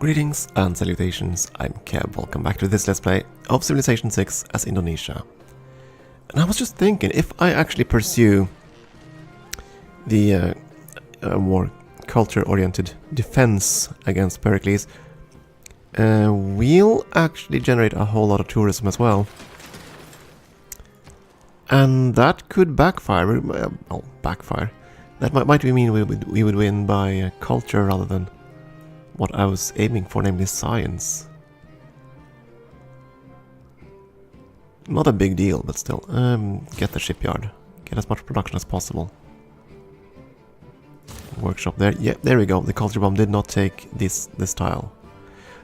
Greetings and salutations, I'm Keb. Welcome back to this Let's Play of Civilization 6 as Indonesia. And I was just thinking, if I actually pursue the more culture-oriented defense against Pericles, we'll actually generate a whole lot of tourism as well. And that could backfire. Well, backfire. That might mean we would win by culture rather than what I was aiming for, namely science. Not a big deal, but still. Get the shipyard. Get as much production as possible. Workshop there. Yeah, there we go. The culture bomb did not take this tile.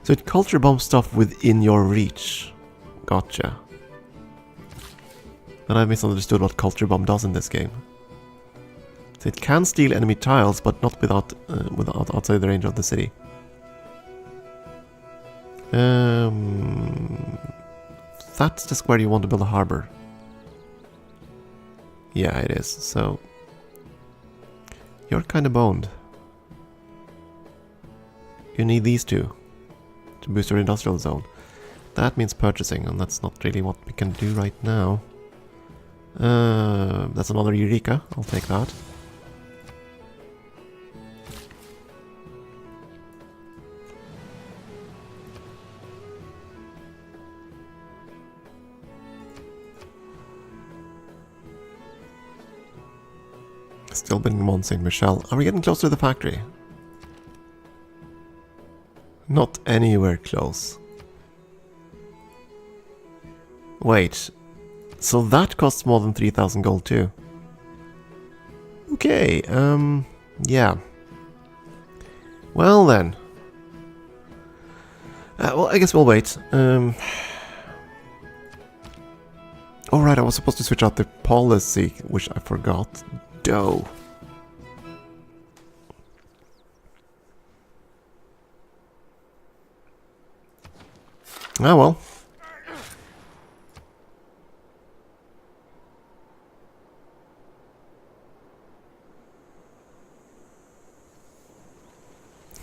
So it culture bombs stuff within your reach. Gotcha. And I misunderstood what culture bomb does in this game. So it can steal enemy tiles, but not without outside the range of the city. That's the square you want to build a harbor. Yeah, it is. So you're kind of boned. You need these two to boost your industrial zone. That means purchasing, and that's not really what we can do right now. That's another Eureka. I'll take that. Still building Mont Saint Michel. Are we getting close to the factory? Not anywhere close. Wait. So that costs more than 3,000 gold too. Okay, yeah. Well then. Well, I guess we'll wait. Alright, I was supposed to switch out the policy, which I forgot. Dough. Ah well.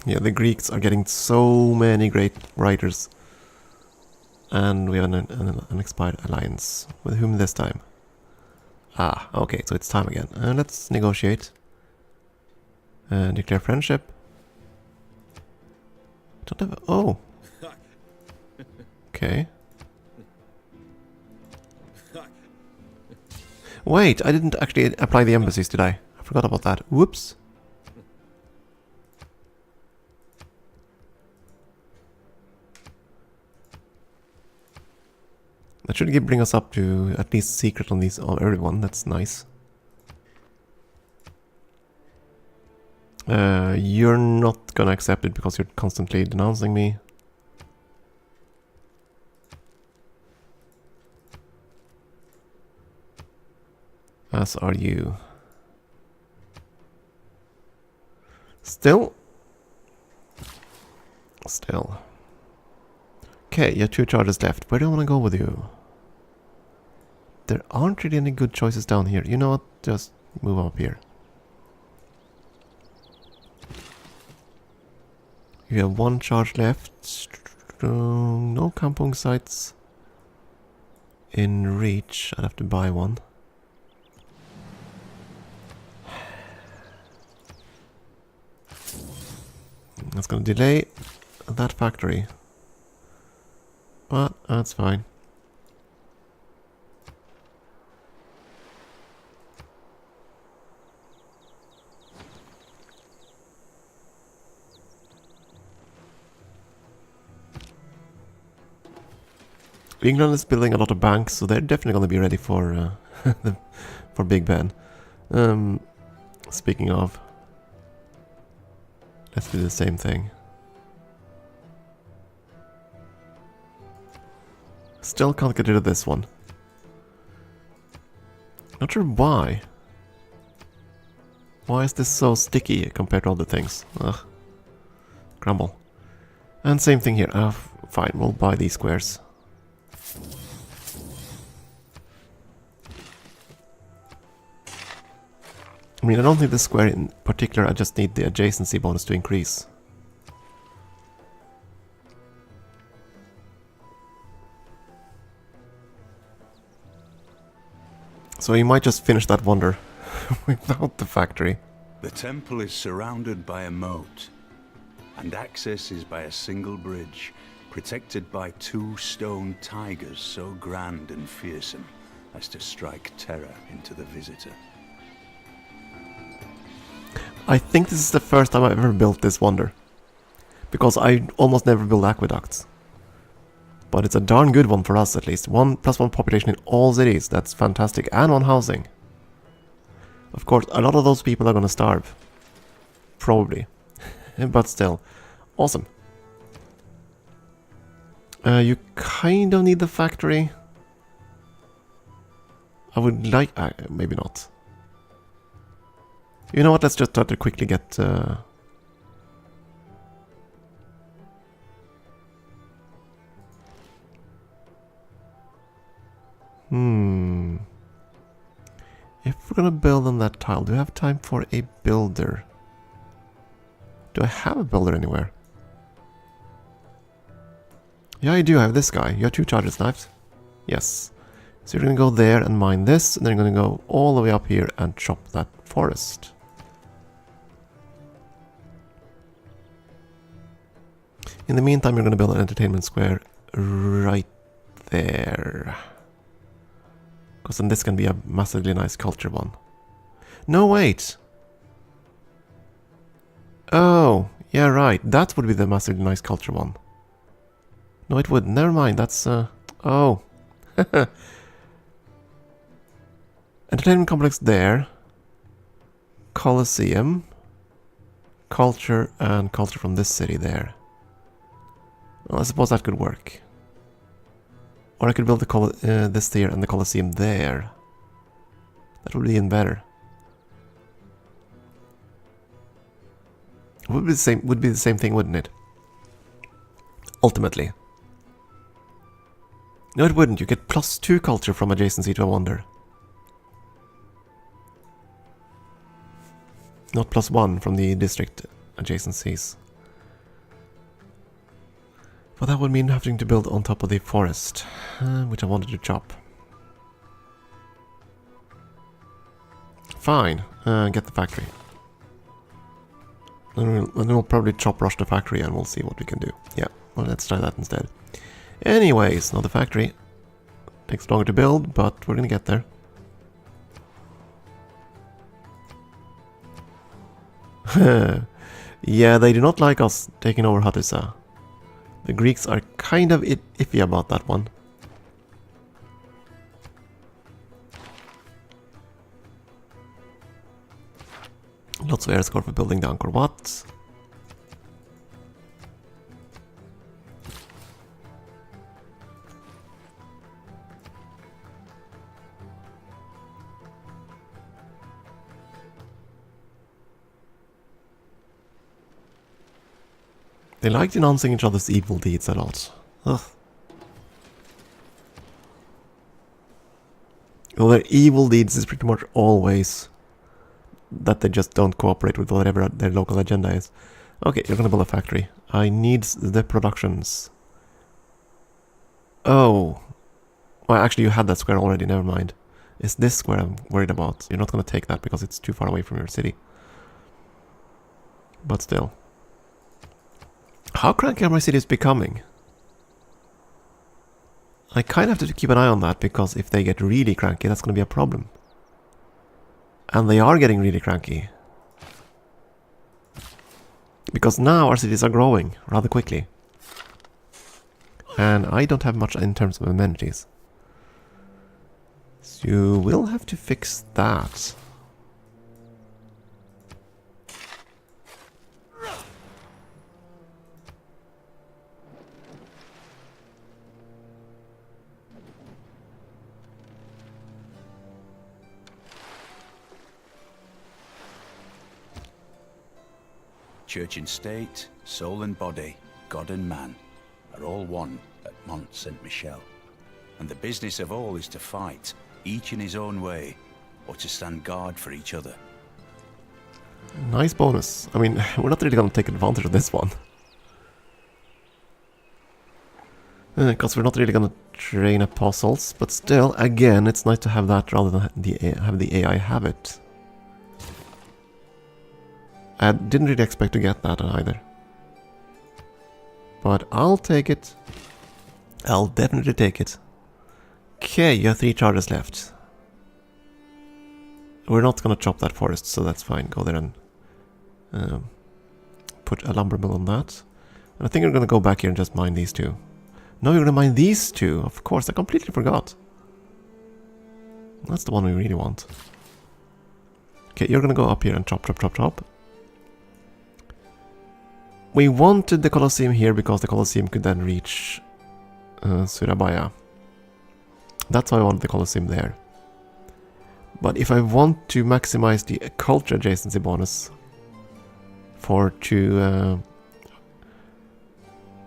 Yeah, the Greeks are getting so many great writers. And we have an expired alliance. With whom this time? Ah, okay, so it's time again. Let's negotiate. Declare friendship. Don't have... Oh! Okay. Wait, I didn't actually apply the embassies, did I? I forgot about that. Whoops. That should bring us up to at least secret on these on everyone. That's nice. You're not gonna accept it because you're constantly denouncing me. As are you. Still. Okay, you have 2 charges left. Where do I want to go with you? There aren't really any good choices down here. You know what? Just move up here. You have 1 charge left. No kampong sites in reach. I'd have to buy one. That's going to delay that factory. But that's fine. England is building a lot of banks, so they're definitely going to be ready for for Big Ben. Speaking of, let's do the same thing. Still can't get rid of this one. Not sure why. Why is this so sticky compared to other things? Ugh. Grumble. And same thing here. Fine, we'll buy these squares. I mean, I don't need this square in particular, I just need the adjacency bonus to increase. So you might just finish that wonder without the factory. The temple is surrounded by a moat, and access is by a single bridge, protected by 2 stone tigers so grand and fearsome as to strike terror into the visitor. I think this is the first time I've ever built this wonder, because I almost never build aqueducts. But it's a darn good one for us, at least. 1+1 population in all cities, that's fantastic, and 1 housing. Of course, a lot of those people are gonna starve. Probably. But still. Awesome. You kind of need the factory. I would like... maybe not. You know what, let's just try to quickly get... If we're gonna build on that tile, do we have time for a builder? Do I have a builder anywhere? Yeah, I do have this guy. You have 2 charges knives. Yes. So you're gonna go there and mine this, and then you're gonna go all the way up here and chop that forest. In the meantime, you're gonna build an entertainment square right there. Because then this can be a massively nice culture one. No, wait! Oh, yeah, right. That would be the massively nice culture one. No, it wouldn't. Never mind. That's, oh. Entertainment complex there. Colosseum. Culture and culture from this city there. Well, I suppose that could work. Or I could build this here and the Colosseum there. That would be even better. Would be the same thing, wouldn't it? Ultimately. No, it wouldn't. You get +2 culture from adjacency to a wonder. Not +1 from the district adjacencies. But that would mean having to build on top of the forest, which I wanted to chop. Fine, get the factory. And we'll probably chop rush the factory and we'll see what we can do. Yeah, well, let's try that instead. Anyways, now the factory. Takes longer to build, but we're gonna get there. Yeah, they do not like us taking over Hattusa. The Greeks are kind of iffy about that one. Lots of air score for building the Angkor Wat. They like denouncing each other's evil deeds a lot. Ugh. Well, their evil deeds is pretty much always that they just don't cooperate with whatever their local agenda is. Okay, you're gonna build a factory. I need the productions. Oh. Well, actually you had that square already, never mind. It's this square I'm worried about. You're not gonna take that because it's too far away from your city. But still. How cranky are my cities becoming? I kind of have to keep an eye on that, because if they get really cranky, that's going to be a problem. And they are getting really cranky. Because now our cities are growing rather quickly. And I don't have much in terms of amenities. So you will have to fix that. Church and state, soul and body, God and man, are all one at Mont Saint-Michel. And the business of all is to fight, each in his own way, or to stand guard for each other. Nice bonus. I mean, we're not really going to take advantage of this one. Because we're not really gonna train apostles, but still, again, it's nice to have that rather than have the AI have it. I didn't really expect to get that either. But I'll take it. I'll definitely take it. Okay, you have 3 charges left. We're not gonna chop that forest, so that's fine. Go there and put a lumber mill on that. And I think we're gonna go back here and just mine these 2. No, you're gonna mine these 2. Of course, I completely forgot. That's the one we really want. Okay, you're gonna go up here and chop, chop, chop, chop. We wanted the Colosseum here because the Colosseum could then reach Surabaya. That's why I wanted the Colosseum there. But if I want to maximize the culture adjacency bonus for 2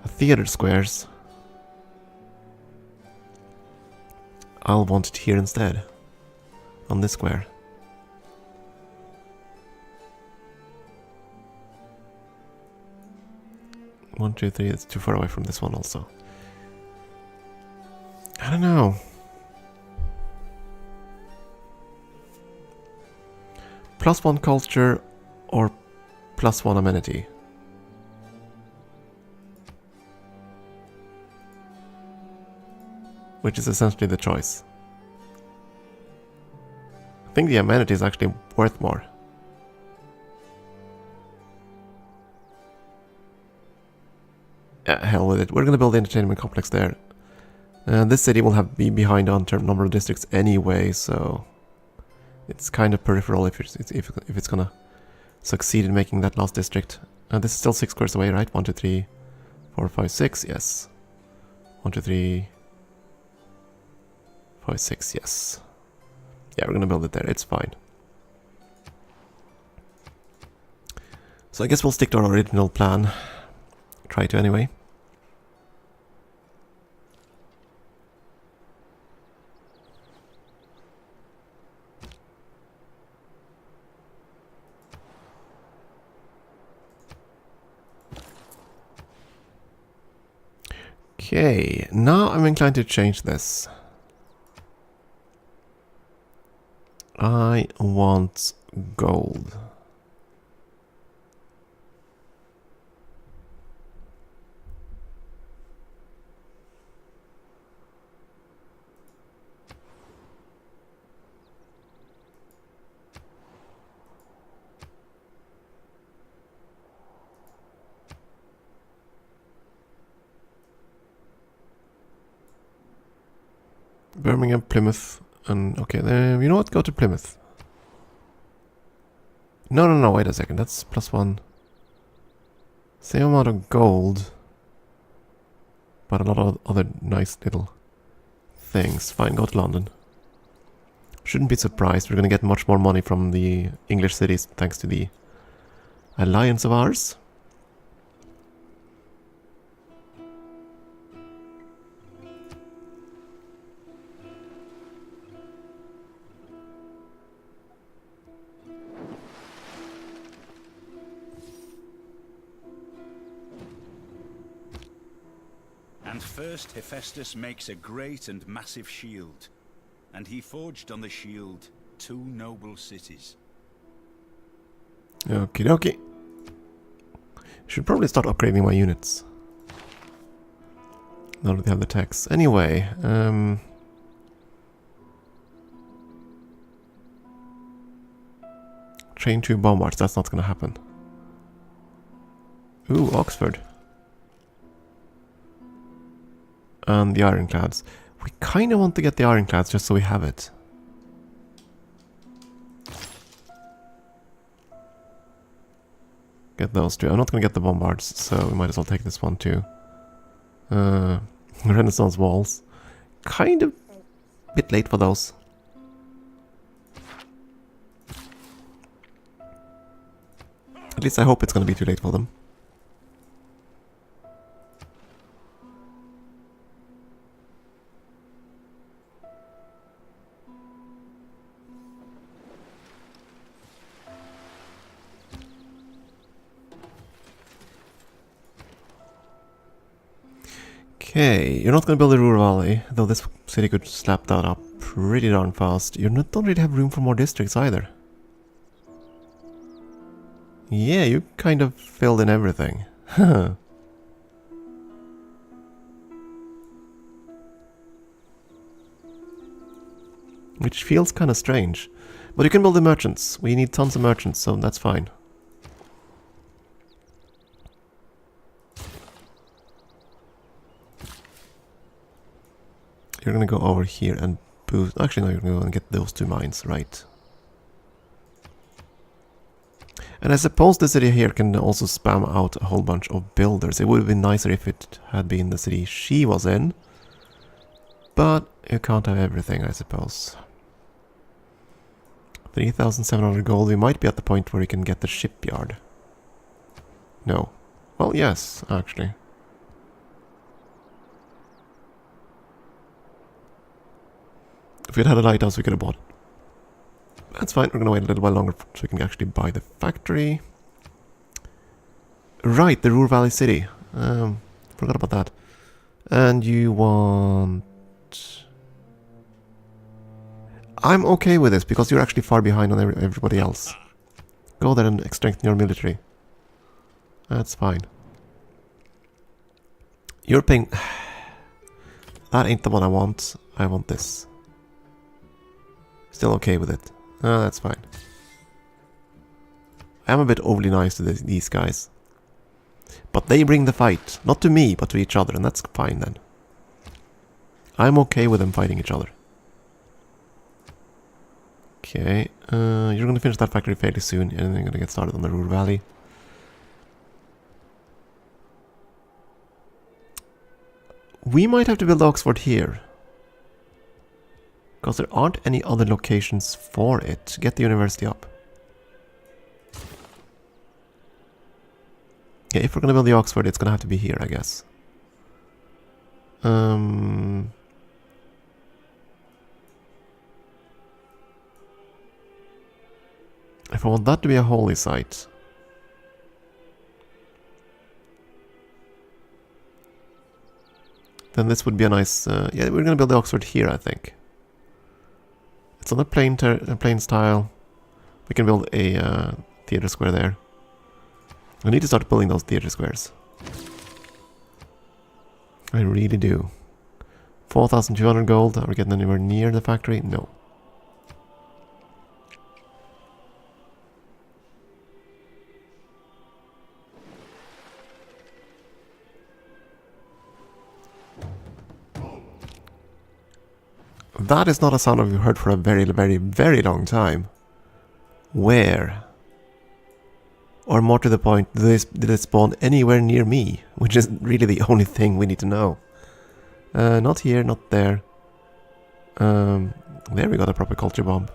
theater squares, I'll want it here instead, on this square. One, two, three, it's too far away from this one also. I don't know. +1 culture or +1 amenity. Which is essentially the choice. I think the amenity is actually worth more. Hell with it. We're gonna build the entertainment complex there. This city will be behind on number of districts anyway, so it's kind of peripheral if it's gonna succeed in making that last district. This is still 6 squares away, right? 1, 2, 3, 4, 5, 6. Yes. 1, 2, 3, 5, 6. Yes. Yeah, we're gonna build it there. It's fine. So I guess we'll stick to our original plan. Try to anyway. Okay, now I'm inclined to change this. I want gold. Birmingham, Plymouth, and okay, you know what? Go to Plymouth. No, wait a second. That's +1. Same amount of gold, but a lot of other nice little things. Fine, go to London. Shouldn't be surprised. We're gonna get much more money from the English cities thanks to the alliance of ours. And first Hephaestus makes a great and massive shield, and he forged on the shield 2 noble cities. Okie dokie. Should probably start upgrading my units. Now that they have the techs. Anyway, train 2 bombards, that's not gonna happen. Ooh, Oxford. And the ironclads. We kind of want to get the ironclads just so we have it. Get those 2. I'm not going to get the bombards, so we might as well take this one too. Renaissance walls. Kind of a bit late for those. At least I hope it's going to be too late for them. Okay, you're not gonna build a rural valley, though this city could slap that up pretty darn fast. You don't really have room for more districts either. Yeah, you kind of filled in everything. Which feels kind of strange. But you can build the merchants. We need tons of merchants, so that's fine. You're gonna go over here and boost... Actually, no, you're gonna go and get those 2 mines, right. And I suppose the city here can also spam out a whole bunch of builders. It would have been nicer if it had been the city she was in. But you can't have everything, I suppose. 3,700 gold. We might be at the point where we can get the shipyard. No. Well, yes, actually. If we'd had a lighthouse, we could have bought it. That's fine, we're gonna wait a little while longer so we can actually buy the factory. Right, the Ruhr Valley City. Forgot about that. And you want... I'm okay with this, because you're actually far behind on everybody else. Go there and strengthen your military. That's fine. You're paying... That ain't the one I want. I want this. Still okay with it. That's fine. I am a bit overly nice to these guys. But they bring the fight. Not to me, but to each other, and that's fine then. I'm okay with them fighting each other. Okay, you're gonna finish that factory fairly soon, and then you're gonna get started on the Ruhr Valley. We might have to build Oxford here. Because there aren't any other locations for it. Get the university up. Yeah, if we're gonna build the Oxford, it's gonna have to be here, I guess. If I want that to be a holy site, then this would be a nice... yeah, we're gonna build the Oxford here, I think. It's on a plain style. We can build a theater square there. I need to start building those theater squares. I really do. 4,200 gold. Are we getting anywhere near the factory? No. That is not a sound I've heard for a very, very, very long time. Where? Or more to the point, did it spawn anywhere near me? Which is really the only thing we need to know. Not here, not there. There we got a proper culture bomb.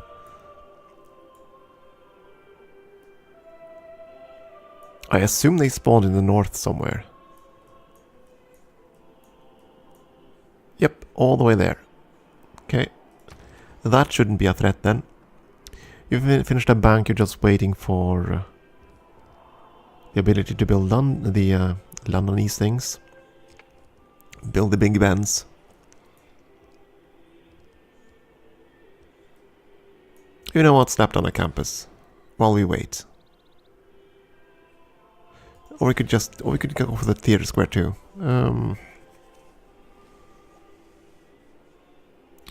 I assume they spawned in the north somewhere. Yep, all the way there. Okay. That shouldn't be a threat then. You've finished a bank, you're just waiting for the ability to build the Londonese things. Build the Big Bens. You know what? Snap down a campus while we wait. Or we could go for the theater square too.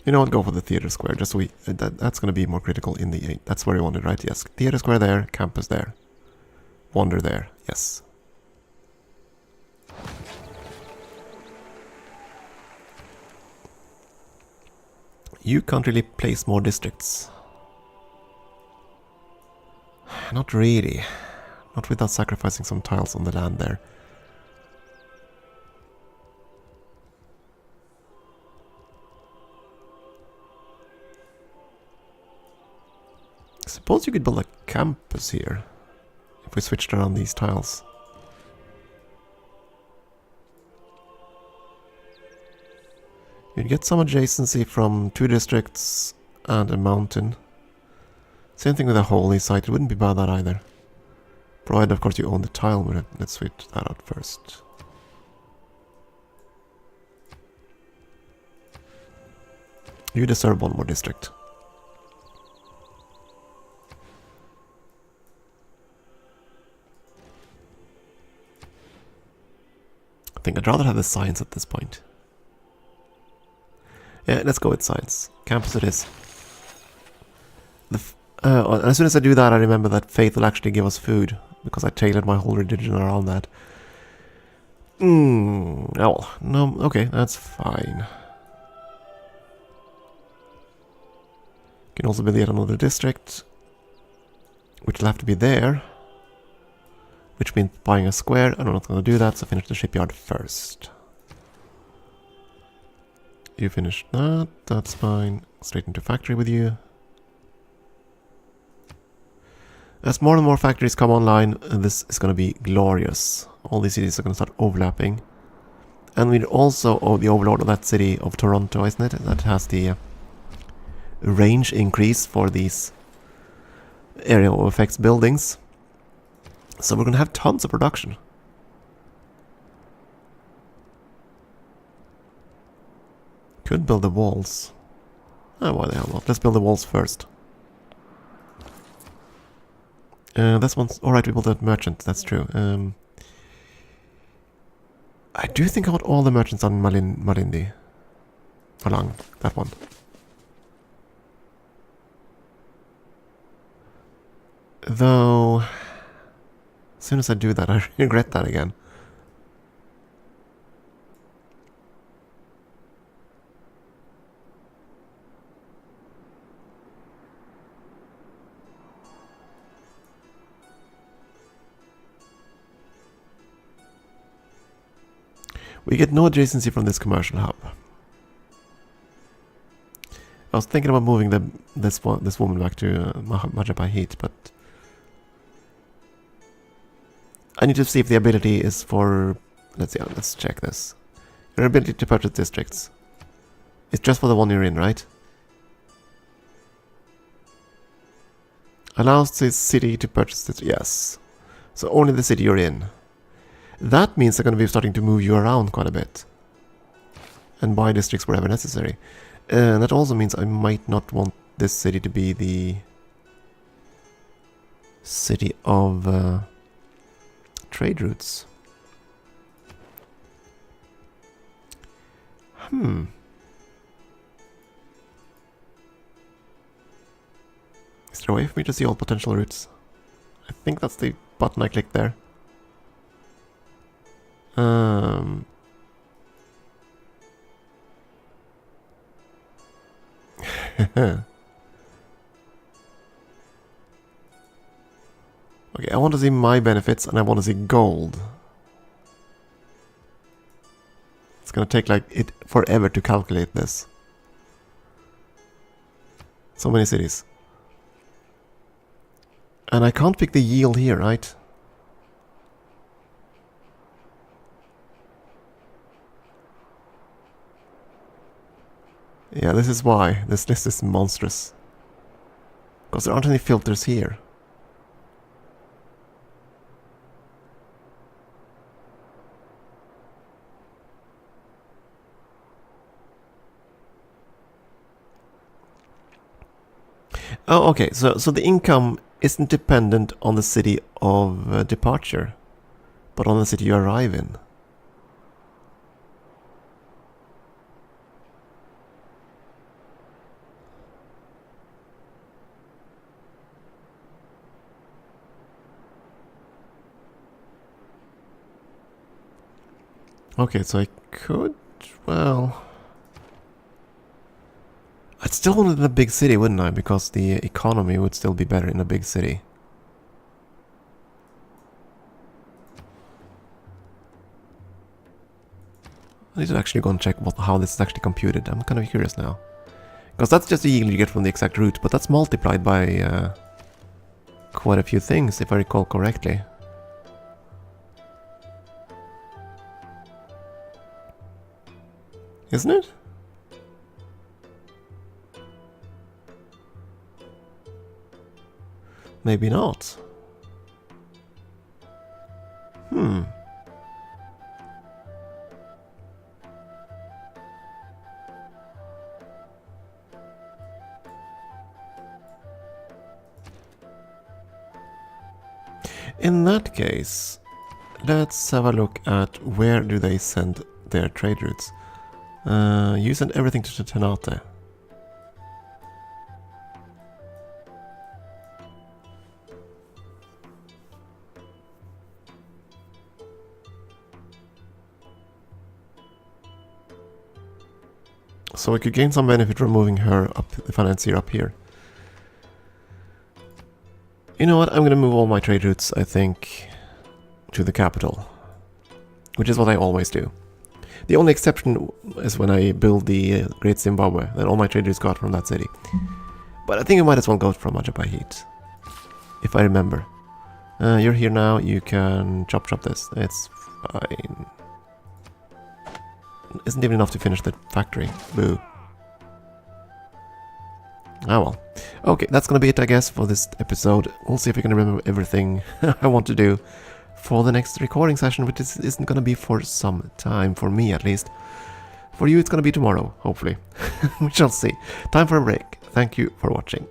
You know what? Go for the theater square. Just so we that's going to be more critical in the 8. That's where we wanted, right? Yes. Theater square there, campus there, wonder there. Yes. You can't really place more districts. Not really. Not without sacrificing some tiles on the land there. Suppose you could build a campus here if we switched around these tiles. You'd get some adjacency from 2 districts and a mountain. Same thing with a holy site, it wouldn't be bad that either. Provided of course you own the tile with it. Let's switch that out first. You deserve one more district. I think I'd rather have the science at this point. Yeah, let's go with science. Campus it is. As soon as I do that, I remember that faith will actually give us food, because I tailored my whole religion around that. Oh well, no, okay, that's fine. Can also build yet another district, which will have to be there, which means buying a square. I'm not going to do that, so finish the shipyard first. You finished that, that's fine. Straight into factory with you. As more and more factories come online, this is going to be glorious. All these cities are going to start overlapping. And we're also the overlord of that city of Toronto, isn't it? That has the range increase for these area of effects buildings. So we're going to have tons of production. Could build the walls. Oh, why the hell not? Let's build the walls first. This one's... Alright, we built that merchant, that's true. I do think I want all the merchants on Malindi. Malang, that one. Though... As soon as I do that, I regret that again. We get no adjacency from this commercial hub. I was thinking about moving this woman back to Majapahit, but I need to see if the ability is for... Let's check this. Your ability to purchase districts. It's just for the one you're in, right? Allows the city to purchase this. Yes. So only the city you're in. That means they're going to be starting to move you around quite a bit. And buy districts wherever necessary. And that also means I might not want this city to be the city of trade routes. Is there a way for me to see all potential routes? I think that's the button I clicked there. Okay, I want to see my benefits and I want to see gold. It's gonna take like forever to calculate this. So many cities. And I can't pick the yield here, right? Yeah, this is why. This list is monstrous. Because there aren't any filters here. Oh, okay. So the income isn't dependent on the city of departure, but on the city you arrive in. Okay, so I could, well... I'd still want it in a big city, wouldn't I? Because the economy would still be better in a big city. I need to actually go and check how this is actually computed. I'm kind of curious now. Because that's just the yield you get from the exact route, but that's multiplied by quite a few things, if I recall correctly. Isn't it? Maybe not. In that case, let's have a look at where do they send their trade routes. You send everything to Ternate. So we could gain some benefit from moving her up, the financier up here. You know what, I'm gonna move all my trade routes, I think, to the capital. Which is what I always do. The only exception is when I build the Great Zimbabwe, then all my trade routes go out from that city. But I think I might as well go from Ajapahit, if I remember. You're here now, you can chop this, it's fine. Isn't even enough to finish the factory. Boo. Ah well. Okay, that's gonna be it, I guess, for this episode. We'll see if we can remember everything I want to do for the next recording session, which isn't gonna be for some time, for me at least. For you, it's gonna be tomorrow, hopefully. We shall see. Time for a break. Thank you for watching.